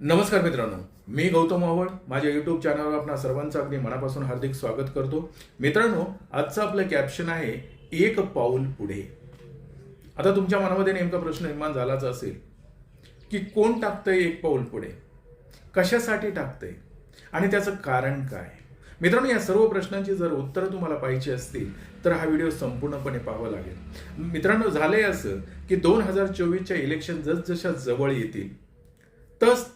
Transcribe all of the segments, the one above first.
नमस्कार मित्रांनो, मी गौतम आवड माझ्या यूट्यूब चॅनलवर आपणा सर्वांचं अगदी मनापासून हार्दिक स्वागत करतो. मित्रांनो, आजचं आपलं कॅप्शन आहे एक पाऊल पुढे. आता तुमच्या मनामध्ये नेमका प्रश्न निर्माण झालाच असेल की कोण टाकतंय एक पाऊल पुढे, कशासाठी टाकतंय आणि त्याचं कारण काय. मित्रांनो, या सर्व प्रश्नांची जर उत्तरं तुम्हाला पाहिजे असतील तर हा व्हिडिओ संपूर्णपणे पाहावा लागेल. मित्रांनो, झालंय असं की 2024च्या इलेक्शन जसजशा जवळ येतील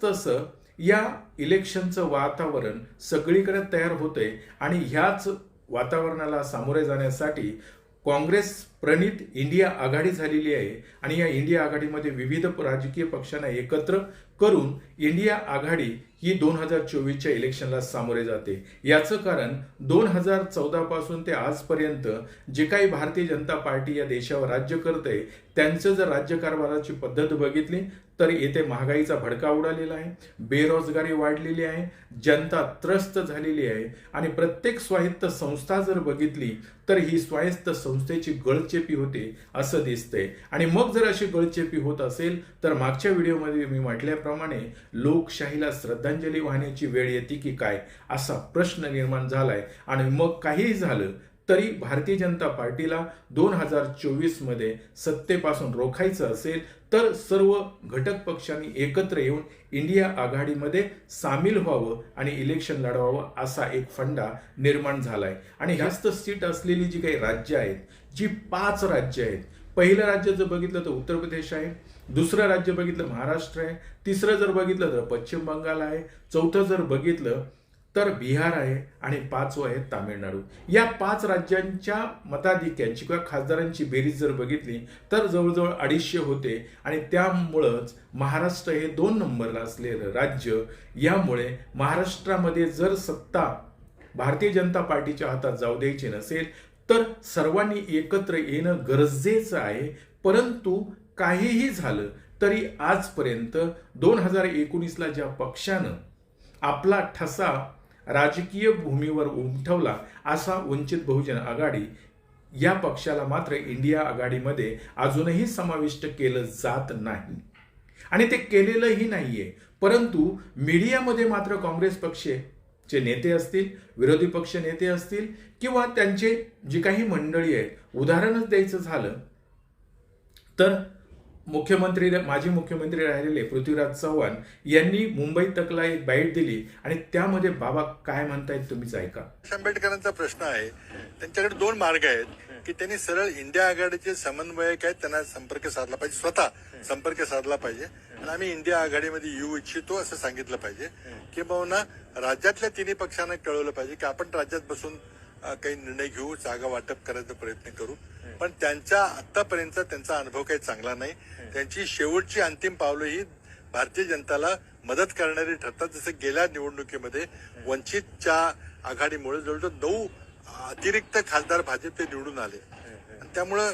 तसं या इलेक्शनचं वातावरण सगळीकडे तयार होतंय आणि ह्याच वातावरणाला सामोरे जाण्यासाठी काँग्रेस प्रणित इंडिया आघाडी झालेली आहे आणि या इंडिया आघाडीमध्ये विविध राजकीय पक्षांना एकत्र करून इंडिया आघाडी ही 2024च्या इलेक्शनला सामोरे जाते. याचं कारण 2014 पासून ते आजपर्यंत जे काही भारतीय जनता पार्टी या देशावर राज्य करते त्यांचं जर राज्यकारभाराची पद्धत बघितली तर येथे महागाईचा भडका उडालेला आहे, बेरोजगारी वाढलेली आहे, जनता त्रस्त झालेली आहे आणि प्रत्येक स्वायत्त संस्था जर बघितली तर ही स्वायत्त संस्थेची गळचेपी होते असं दिसतंय. आणि मग जर अशी गळचेपी होत असेल तर मागच्या व्हिडिओमध्ये मी म्हटल्याप्रमाणे लोकशाहीला श्रद्धांजली वाहण्याची वेळ येते की काय असा प्रश्न निर्माण झालाय. आणि मग काहीही झालं तरी भारतीय जनता पार्टीला 2024 मध्ये सत्तेपासून रोखायचं असेल तर सर्व घटक पक्षांनी एकत्र येऊन इंडिया आघाडीमध्ये सामील व्हावं आणि इलेक्शन लढवावं असा एक फंडा निर्माण झालाय. आणि जास्त सीट असलेली जी काही राज्य आहेत, जी 5 राज्य आहेत, पहिलं राज्य जर बघितलं तर उत्तर प्रदेश आहे, दुसरं राज्य बघितलं महाराष्ट्र आहे, तिसरं जर बघितलं तर पश्चिम बंगाल आहे, चौथं जर बघितलं तर बिहार आहे आणि 5वं आहे तामिळनाडू. या 5 राज्यांच्या मताधिक्यांची किंवा खासदारांची बेरीज जर बघितली तर जवळजवळ 250 होते आणि त्यामुळंच महाराष्ट्र हे 2 नंबरला असलेलं राज्य. यामुळे महाराष्ट्रामध्ये जर सत्ता भारतीय जनता पार्टीच्या हातात जाऊ द्यायची नसेल तर सर्वांनी एकत्र येणं गरजेचं आहे. परंतु काहीही झालं तरी आजपर्यंत 2019ला ज्या पक्षानं आपला ठसा राजकीय भूमीवर उमटवला असा वंचित बहुजन आघाडी या पक्षाला मात्र इंडिया आघाडीमध्ये अजूनही समाविष्ट केलं जात नाही आणि ते केलेलंही नाहीये. परंतु मीडियामध्ये मात्र काँग्रेस पक्षाचे नेते असतील, विरोधी पक्ष नेते असतील किंवा त्यांचे जी काही मंडळी आहेत, उदाहरणच द्यायचं झालं तर माजी मुख्यमंत्री राहिलेले पृथ्वीराज चव्हाण यांनी मुंबई तकला एक बाईट दिली आणि त्यामध्ये बाबा काय म्हणतायत तुम्हीच ऐका. आंबेडकरांचा प्रश्न आहे, त्यांच्याकडे 2 मार्ग आहेत की त्यांनी सरळ इंडिया आघाडीचे समन्वयक आहेत त्यांना संपर्क साधला पाहिजे, स्वतः संपर्क साधला पाहिजे आणि आम्ही इंडिया आघाडीमध्ये येऊ इच्छितो असं सांगितलं पाहिजे. किंवा राज्यातल्या 3 पक्षांना कळवलं पाहिजे की आपण राज्यात बसून काही निर्णय घेऊ, जागा वाटप करायचा प्रयत्न करू. पण त्यांचा आतापर्यंतचा त्यांचा अनुभव काही चांगला नाही. त्यांची शेवटची अंतिम पावलं ही भारतीय जनताला मदत करणारी ठरतात. जसं गेल्या निवडणुकीमध्ये वंचितच्या आघाडीमुळे जवळजवळ 9 अतिरिक्त खासदार भाजप ते निवडून आले. त्यामुळं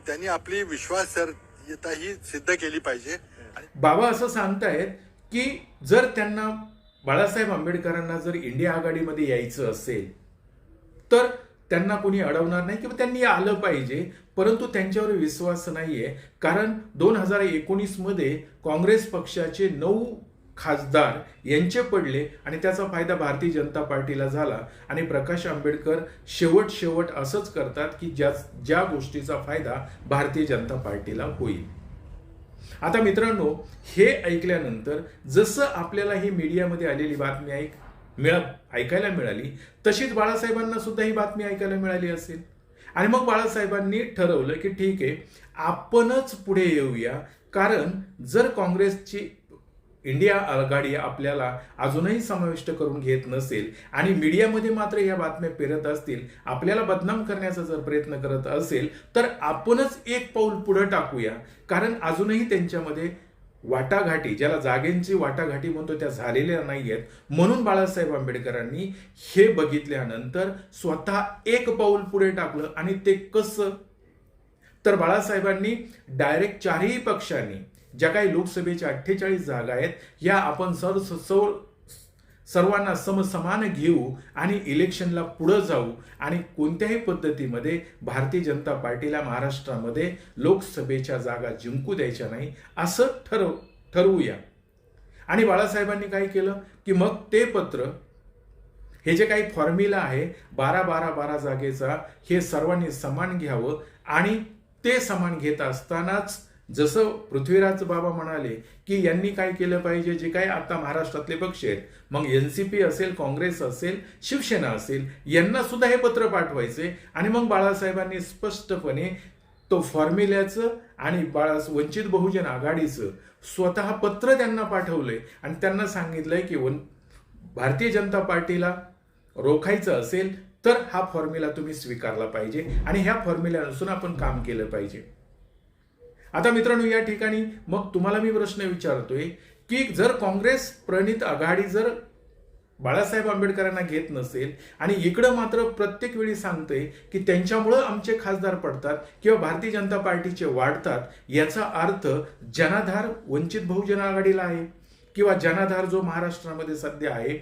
त्यांनी आपली विश्वासार्हता ही सिद्ध केली पाहिजे. बाबा असं सांगतायत की जर त्यांना बाळासाहेब आंबेडकरांना जर इंडिया आघाडीमध्ये यायचं असेल तर त्यांना कोणी अडवणार नाही किंवा त्यांनी आलं पाहिजे. परंतु त्यांच्यावर विश्वास नाहीये कारण 2019 मध्ये काँग्रेस पक्षाचे 9 खासदार यांचे पडले आणि त्याचा फायदा भारतीय जनता पार्टीला झाला. आणि प्रकाश आंबेडकर शेवट असंच करतात की ज्या गोष्टीचा फायदा भारतीय जनता पार्टीला होईल. आता मित्रांनो, हे ऐकल्यानंतर जसं आपल्याला ही मीडियामध्ये आलेली बातमी ऐकायला मिळाली तशीच बाळासाहेबांना सुद्धा ही बातमी ऐकायला मिळाली असेल आणि मग बाळासाहेबांनी ठरवलं की ठीक आहे, आपणच पुढे येऊया. कारण जर काँग्रेसची इंडिया आघाडी आपल्याला अजूनही समाविष्ट करून घेत नसेल आणि मीडियामध्ये मात्र या बातम्या पेरत असतील, आपल्याला बदनाम करण्याचा जर प्रयत्न करत असेल तर आपणच एक पाऊल पुढे टाकूया. कारण अजूनही त्यांच्यामध्ये वाटाघाटी, ज्याला जागेंची वाटाघाटी म्हणतो, त्या झालेल्या नाहीयेत. म्हणून बाळासाहेब आंबेडकरांनी हे बघितल्यानंतर स्वतः एक पाऊल पुढे टाकलं. आणि ते कसं, तर बाळासाहेबांनी डायरेक्ट 4ही पक्षांनी ज्या काही लोकसभेच्या 48 जागा आहेत या आपण सर्वांना समसमान घेऊ आणि इलेक्शनला पुढे जाऊ आणि कोणत्याही पद्धतीमध्ये भारतीय जनता पार्टीला महाराष्ट्रामध्ये लोकसभेच्या जागा जिंकू द्यायच्या नाही असं ठरवूया. आणि बाळासाहेबांनी काय केलं की मग ते पत्र, हे जे काही फॉर्म्युला आहे 12-12-12 जागेचा, हे सर्वांनी समान घ्यावं. आणि ते समान घेत असतानाच जसं पृथ्वीराज बाबा म्हणाले की यांनी काय केलं पाहिजे, जे काही आता महाराष्ट्रातले पक्ष आहेत, मग एनसीपी असेल, काँग्रेस असेल, शिवसेना असेल, यांना सुद्धा हे पत्र पाठवायचे. आणि मग बाळासाहेबांनी स्पष्टपणे तो फॉर्म्युल्याचं आणि वंचित बहुजन आघाडीचं स्वतः पत्र त्यांना पाठवलंय आणि त्यांना सांगितलंय की भारतीय जनता पार्टीला रोखायचं असेल तर हा फॉर्म्युला तुम्ही स्वीकारला पाहिजे आणि ह्या फॉर्म्युल्यानुसार आपण काम केलं पाहिजे. आता मित्रांनो, या ठिकाणी मग तुम्हाला मी प्रश्न विचारतोय की जर काँग्रेस प्रणित आघाडी जर बाळासाहेब आंबेडकरांना घेत नसेल आणि इकडं मात्र प्रत्येक वेळी सांगते की त्यांच्यामुळं आमचे खासदार पडतात किंवा भारतीय जनता पार्टीचे वाढतात, याचा अर्थ जनाधार वंचित बहुजन आघाडीला आहे किंवा जनाधार जो महाराष्ट्रामध्ये सध्या आहे,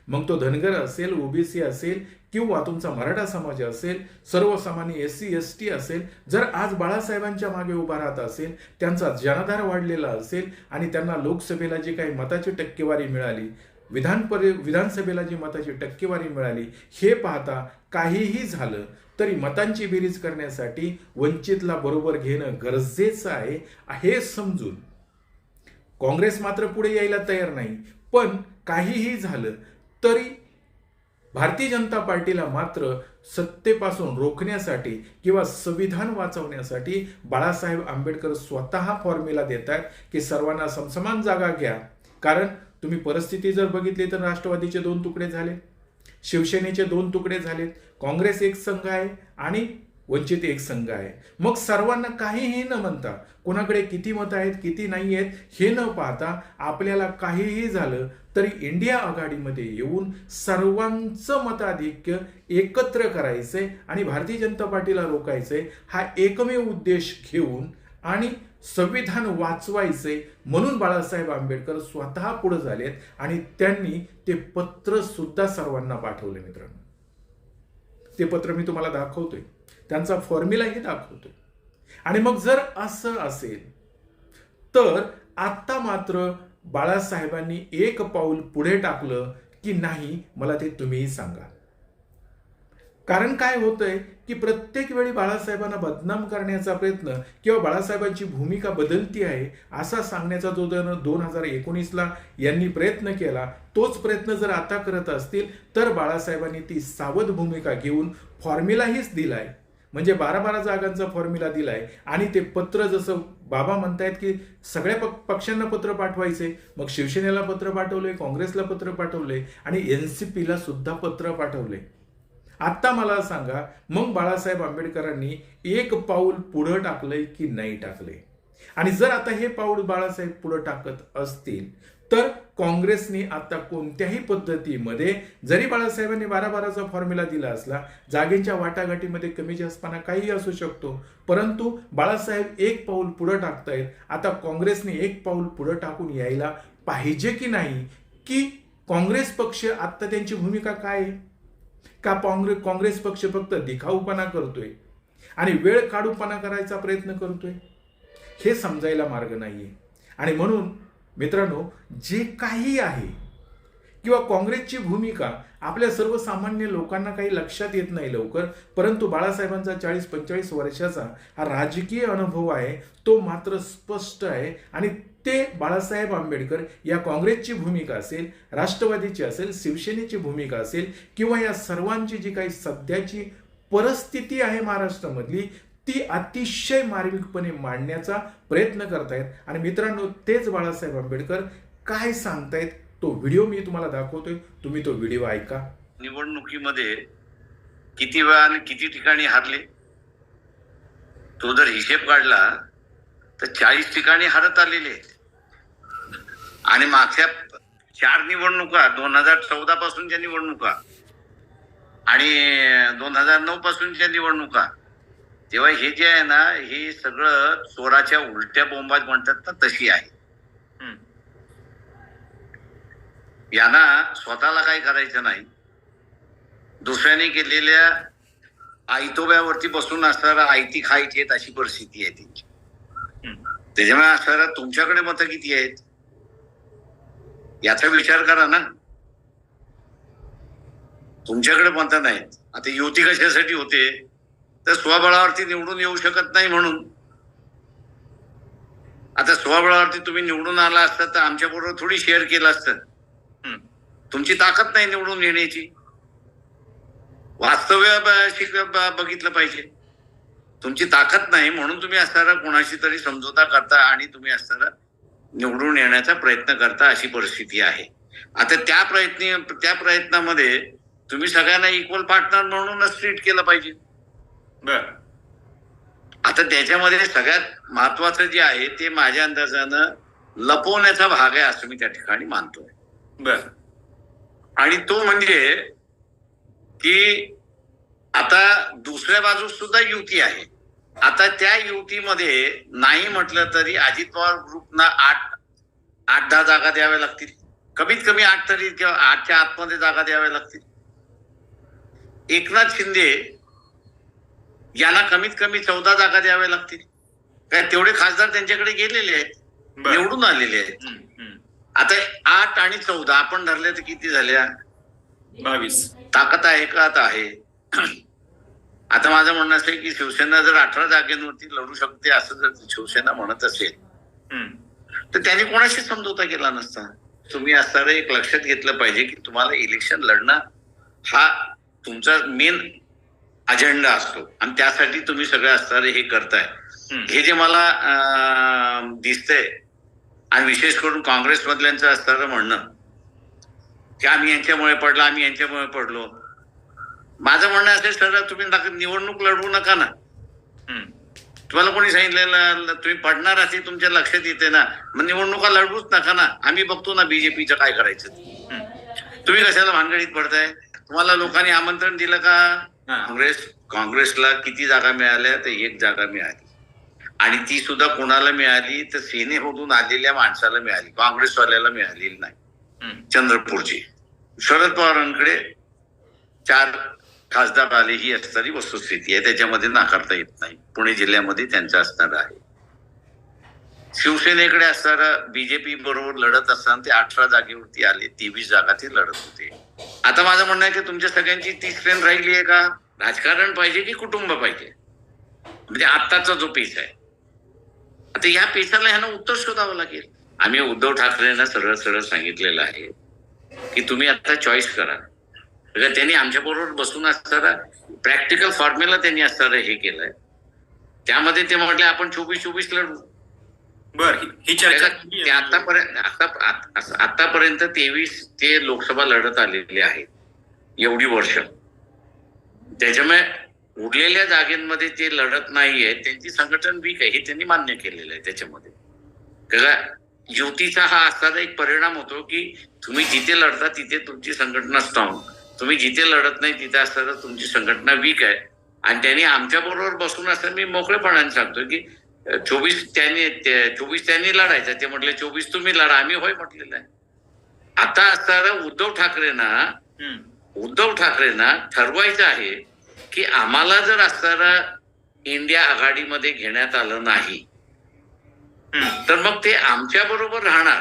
मग तो धनगर असेल, ओबीसी असेल किंवा तुमचा मराठा समाज असेल, सर्वसामान्य SC ST असेल, जर आज बाळासाहेबांच्या मागे उभा राहत असेल, त्यांचा जनाधार वाढलेला असेल आणि त्यांना लोकसभेला जी काही मताची टक्केवारी मिळाली, विधानसभेला जी मताची टक्केवारी मिळाली, हे पाहता काहीही झालं तरी मतांची बेरीज करण्यासाठी वंचितला बरोबर घेणं गरजेचं आहे हे समजून काँग्रेस मात्र पुढे यायला तयार नाही. पण काहीही झालं तरी भारतीय जनता पार्टीला मात्र सत्तेपासून रोखण्यासाठी किंवा संविधान वाचवण्यासाठी बाळासाहेब आंबेडकर स्वतः फॉर्म्युला देतात की सर्वांना समसमान जागा घ्या. कारण तुम्ही परिस्थिती जर बघितली तर राष्ट्रवादीचे 2 तुकडे झाले, शिवसेनेचे 2 तुकडे झालेत, काँग्रेस एक संघ आहे आणि वंचित एक संघ आहे. मग सर्वांना काहीही न म्हणता, कोणाकडे किती मतं आहेत किती नाही आहेत हे न पाहता, आपल्याला काहीही झालं तरी इंडिया आघाडीमध्ये येऊन सर्वांचं मताधिक्य एकत्र करायचंय आणि भारतीय जनता पार्टीला रोखायचंय हा एकमेव उद्देश घेऊन आणि संविधान वाचवायचे म्हणून बाळासाहेब आंबेडकर स्वतः पुढे झालेत आणि त्यांनी ते पत्र सुद्धा सर्वांना पाठवले. मित्रांनो, ते पत्र मी तुम्हाला दाखवतोय, त्यांचा फॉर्म्युलाही दाखवतोय. आणि मग जर असं असेल तर आता मात्र बाळासाहेबांनी एक पाऊल पुढे टाकलं की नाही, मला ते तुम्हीही सांगा. कारण काय होतंय की प्रत्येक वेळी बाळासाहेबांना बदनाम करण्याचा प्रयत्न किंवा बाळासाहेबांची भूमिका बदलती आहे असा सांगण्याचा जो 2019ला यांनी प्रयत्न केला, तोच प्रयत्न जर आता करत असतील तर बाळासाहेबांनी ती सावध भूमिका घेऊन फॉर्म्युलाहीच दिलाय. म्हणजे 12-12 जागांचा फॉर्म्युला दिलाय आणि ते पत्र जसं बाबा म्हणतायत की सगळ्या पक्षांना पत्र पाठवायचे, मग शिवसेनेला पत्र पाठवले, काँग्रेसला पत्र पाठवले आणि एनसीपीला सुद्धा पत्र पाठवले. आता मला सांगा, मग बाळासाहेब आंबेडकरांनी एक पाऊल पुढे टाकलंय की नाही टाकले? आणि जर आता हे पाऊल बाळासाहेब पुढे टाकत असतील तर काँग्रेसने आता कोणत्याही पद्धतीमध्ये, जरी बाळासाहेबांनी 12-12चा फॉर्म्युला दिला असला, जागेच्या वाटाघाटीमध्ये कमी जास्तपणा काही असू शकतो, परंतु बाळासाहेब एक पाऊल पुढे टाकतायत. आता काँग्रेसने एक पाऊल पुढे टाकून यायला पाहिजे की नाही? की काँग्रेस पक्ष आता त्यांची भूमिका काय आहे? का काँग्रेस पक्ष फक्त दिखाऊपणा करतोय आणि वेळ काढूपणा करायचा प्रयत्न करतोय? हे समजायला मार्ग नाहीये. आणि म्हणून मित्रांनो, जे काही आहे किंवा काँग्रेसची भूमिका आपल्या सर्वसामान्य लोकांना काही लक्षात येत नाही लवकर, परंतु बाळासाहेबांचा 40-45 वर्षाचा हा राजकीय अनुभव आहे, तो मात्र स्पष्ट आहे. आणि ते बाळासाहेब आंबेडकर या काँग्रेसची भूमिका असेल, राष्ट्रवादीची असेल, शिवसेनेची भूमिका असेल किंवा या सर्वांची जी काही सध्याची परिस्थिती आहे महाराष्ट्रामधली, ती अतिशय मार्मिकपणे मांडण्याचा प्रयत्न करतायत. आणि मित्रांनो, तेच बाळासाहेब आंबेडकर काय सांगतायत तो व्हिडिओ मी तुम्हाला दाखवतोय, तुम्ही तो व्हिडिओ ऐका. निवडणुकीमध्ये किती वेळा आणि किती ठिकाणी हारले, तो जर हिशेब काढला तर 40 ठिकाणी हारत आलेले. आणि मागच्या 4 निवडणुका, 2014 पासूनच्या निवडणुका आणि 2009 पासूनच्या निवडणुका, तेव्हा हे जे आहे ना, हे सगळं चोराच्या उलट्या बोंबात म्हणतात ना, तशी आहे. यांना स्वतःला काही करायचं नाही, दुसऱ्याने केलेल्या आयतोब्यावरती बसून असणारा आयती खायची आहेत अशी परिस्थिती आहे त्यांची. त्याच्यामुळे असणारा तुमच्याकडे मतं किती आहेत याचा विचार करा ना. तुमच्याकडे मत नाहीत. आता युती कशासाठी होते, तर स्वबळावरती निवडून येऊ शकत नाही म्हणून. आता स्वबळावरती तुम्ही निवडून आला असता तर आमच्या बरोबर थोडी शेअर केलं असतं. तुमची ताकद नाही निवडून येण्याची. वास्तव्य बघितलं पाहिजे. तुमची ताकद नाही म्हणून तुम्ही असताना कोणाशी तरी समझोता करता आणि तुम्ही असताना निवडून येण्याचा प्रयत्न करता, अशी परिस्थिती आहे. आता त्या प्रयत्नामध्ये तुम्ही सगळ्यांना इक्वल पार्टनर म्हणूनच ट्रीट केलं पाहिजे. बर. आता त्याच्यामध्ये सगळ्यात महत्वाचं जे आहे ते माझ्या अंदाजानं लपवण्याचा भाग आहे असं मी त्या ठिकाणी मानतोय. बर. आणि तो म्हणजे की आता दुसऱ्या बाजूस सुद्धा युती आहे. आता त्या युतीमध्ये नाही म्हटलं तरी अजित पवार ग्रुपना 8-10 जागा द्याव्या लागतील. कमीत कमी 8 तरी किंवा 8च्या आतमध्ये जागा द्याव्या लागतील. एकनाथ शिंदे यांना कमीत कमी 14 जागा द्याव्या लागतील. काय तेवढे खासदार त्यांच्याकडे गेलेले आहेत, निवडून आलेले आहेत. आता 8 आणि 14 आपण धरले तर किती झाल्या? 22. ताकद आहे का? आता आहे. आता माझं म्हणणं असं आहे की शिवसेना जर 18 जागेवरती लढू शकते असं जर शिवसेना म्हणत असेल तर त्यांनी कोणाशी समझोता केला नसता. तुम्ही असताना एक लक्षात घेतलं पाहिजे की तुम्हाला इलेक्शन लढणं हा तुमचा मेन अजेंडा असतो आणि त्यासाठी तुम्ही सगळे असताना हे करताय. हे जे मला दिसतंय आणि विशेष करून काँग्रेस मधल्यांचं असताना म्हणणं की आम्ही यांच्यामुळे पडलो. माझं म्हणणं असेल सर, तुम्ही निवडणूक लढवू नका ना. तुम्हाला कोणी सांगितलेलं तुम्ही पडणार असे तुमच्या लक्षात येते ना, मग निवडणुका लढवूच नका ना. आम्ही बघतो ना बीजेपीचं काय करायचं. तुम्ही कशाला भानगडीत पडताय? तुम्हाला लोकांनी आमंत्रण दिलं का? काँग्रेसला किती जागा मिळाल्या? तर 1 जागा मिळाली आणि ती सुद्धा कोणाला मिळाली तर सेनेमधून आलेल्या माणसाला मिळाली, काँग्रेसवाल्याला मिळालेली नाही. चंद्रपूरची शरद पवारांकडे 4 खासदार आले ही असणारी वस्तुस्थिती आहे. त्याच्यामध्ये नाकारता येत नाही. पुणे जिल्ह्यामध्ये त्यांचं असणार आहे. शिवसेनेकडे असणारा बीजेपी बरोबर लढत असताना ते 18 जागेवरती आले, 23 जागा ते लढत होते. आता माझं म्हणणं आहे की तुमच्या सगळ्यांची ती स्ट्रेंथ राहिली आहे का? राजकारण पाहिजे की कुटुंब पाहिजे? म्हणजे आत्ताचा जो पेच आहे, आता या पेचाला ह्यांना उत्तर शोधावं लागेल. आम्ही उद्धव ठाकरेंना सरळ सरळ सांगितलेलं आहे की तुम्ही आता चॉईस करा. त्यांनी आमच्या बरोबर बसून असताना प्रॅक्टिकल फॉर्म्युला त्यांनी असताना हे केलंय. त्यामध्ये ते म्हटले आपण 24-24 लढू. बर. ही चर्चा आतापर्यंत 23 ते लोकसभा लढत आलेले आहेत एवढी वर्ष. त्याच्यामुळे उरलेल्या जागेमध्ये ते लढत नाहीये, त्यांची संघटन वीक आहे हे त्यांनी मान्य केलेलं आहे. त्याच्यामध्ये युतीचा हा असा एक परिणाम होतो की तुम्ही जिथे लढता तिथे तुमची संघटना स्ट्रॉंग, तुम्ही जिथे लढत नाही तिथे असताना तुमची संघटना वीक आहे. आणि त्यांनी आमच्या बरोबर बसून असताना मी मोकळेपणाने सांगतो की 24 त्यांनी लढायचं. ते म्हटले 24 तुम्ही लढा. आम्ही होय म्हटलेलं आहे. आता असताना उद्धव ठाकरेंना ठरवायचं आहे की आम्हाला जर असताना इंडिया आघाडीमध्ये घेण्यात आलं नाही तर मग ते आमच्या बरोबर राहणार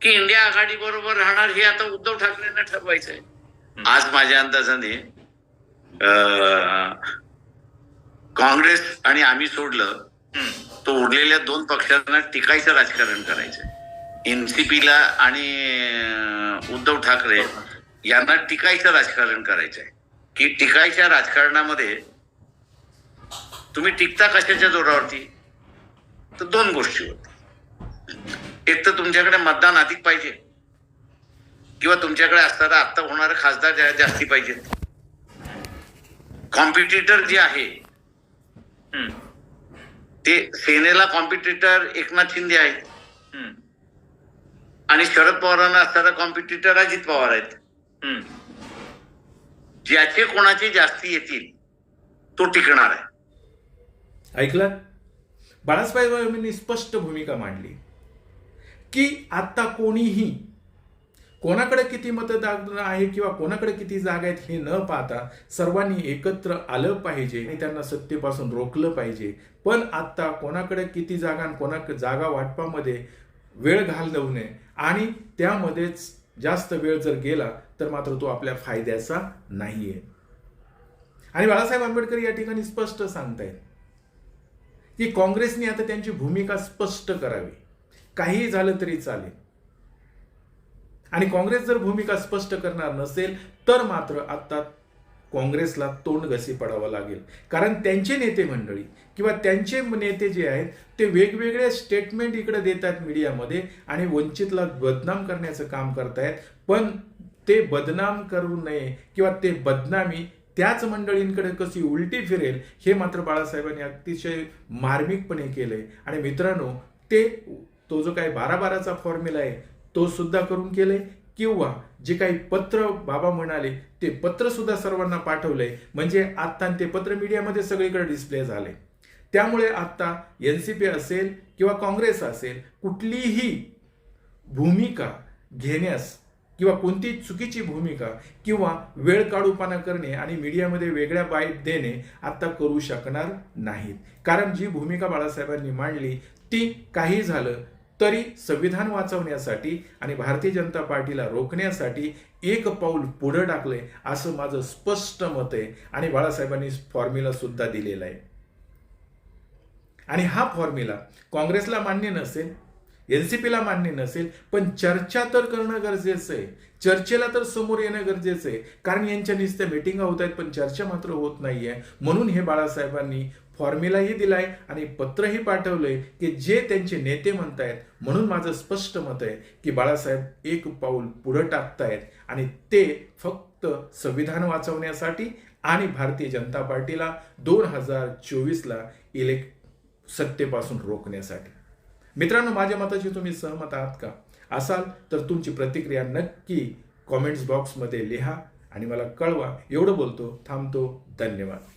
की इंडिया आघाडी बरोबर राहणार हे आता उद्धव ठाकरेंना ठरवायचं आहे. आज माझ्या अंदाजाने काँग्रेस आणि आम्ही सोडलं तो उरलेल्या 2 पक्षांना टिकायचं राजकारण करायचं. एनसीपीला आणि उद्धव ठाकरे यांना टिकायचं राजकारण करायचंय की टिकायच्या राजकारणामध्ये तुम्ही टिकता कशाच्या जोरावरती? तर 2 गोष्टी होत्या. एक तर तुमच्याकडे मतदान अधिक पाहिजे किंवा तुमच्याकडे असताना आता होणारे खासदार जास्ती पाहिजेत. कॉम्पिटिटर जे आहे ते सेनेला कॉम्पिटिटर एकनाथ शिंदे आहेत आणि शरद पवारांना असताना कॉम्पिटिटर अजित पवार आहेत. ज्याचे कोणाचे जास्ती येतील तो टिकणार आहे. ऐकलं? बाळासाहेबांनी स्पष्ट भूमिका मांडली की आता कोणाकडे किती मतदान आहे किंवा कोणाकडे किती जागा आहेत हे न पाहता सर्वांनी एकत्र आलं पाहिजे आणि त्यांना सत्तेपासून रोखलं पाहिजे. पण आता कोणाकडे किती जागा आणि जागा वाटपामध्ये वेळ घालवू नये आणि त्यामध्येच जास्त वेळ जर गेला तर मात्र तो आपल्या फायद्याचा नाहीये. आणि बाळासाहेब आंबेडकर या ठिकाणी स्पष्ट सांगतायत की काँग्रेसने आता त्यांची भूमिका स्पष्ट करावी. काहीही झालं तरी चालेल. आणि काँग्रेस जर भूमिका स्पष्ट करणार नसेल तर मात्र आता काँग्रेसला तोंड घसी पडावं लागेल. कारण त्यांचे नेते मंडळी किंवा त्यांचे नेते जे आहेत ते वेगवेगळे स्टेटमेंट इकडे देतात मीडियामध्ये आणि वंचितला बदनाम करण्याचं काम करतायत. पण ते बदनाम करू नये किंवा ते बदनामी त्याच मंडळींकडे कशी उलटी फिरेल हे मात्र बाळासाहेबांनी अतिशय मार्मिकपणे केलंय. आणि मित्रांनो, तो जो काही 12-12चा फॉर्म्युला आहे तो सुद्धा करून केलंय, किंवा जे काही पत्र बाबा म्हणाले ते पत्र सुद्धा सर्वांना पाठवलंय. म्हणजे आता ते पत्र मीडियामध्ये सगळीकडे डिस्प्ले झाले. त्यामुळे आता एनसीपी असेल किंवा काँग्रेस असेल कुठलीही भूमिका घेण्यास किंवा कोणती चुकीची भूमिका किंवा वेळ काढूपणा करणे आणि मीडियामध्ये वेगळ्या बाईट देणे आता करू शकणार नाहीत. कारण जी भूमिका बाळासाहेबांनी मांडली ती काही झालं तरी संविधान वाचवण्यासाठी आणि भारतीय जनता पार्टीला रोखण्यासाठी एक पाऊल पुढे टाकलंय असं माझं स्पष्ट मत आहे. आणि बाळासाहेबांनी फॉर्म्युला सुद्धा दिलेला आहे. आणि हा फॉर्म्युला काँग्रेसला मान्य नसेल, एनसीपीला मान्य नसेल, पण चर्चा तर करणं गरजेचं आहे. चर्चेला तर समोर येणं गरजेचं आहे. कारण यांच्या नुसत्या मिटिंगा होत आहेत पण चर्चा मात्र होत नाहीये. म्हणून हे बाळासाहेबांनी फॉर्म्युलाही दिलाय आणि पत्रही पाठवलंय की जे त्यांचे नेते म्हणतायत. म्हणून माझं स्पष्ट मत आहे की बाळासाहेब एक पाऊल पुढे टाकतायत आणि ते फक्त संविधान वाचवण्यासाठी आणि भारतीय जनता पार्टीला 2024ला सत्तेपासून रोखण्यासाठी. मित्रांनो, माझ्या मताशी तुम्ही सहमत आहात का? असाल तर तुमची प्रतिक्रिया नक्की कॉमेंट्स बॉक्समध्ये लिहा आणि मला कळवा. एवढं बोलतो, थांबतो. धन्यवाद.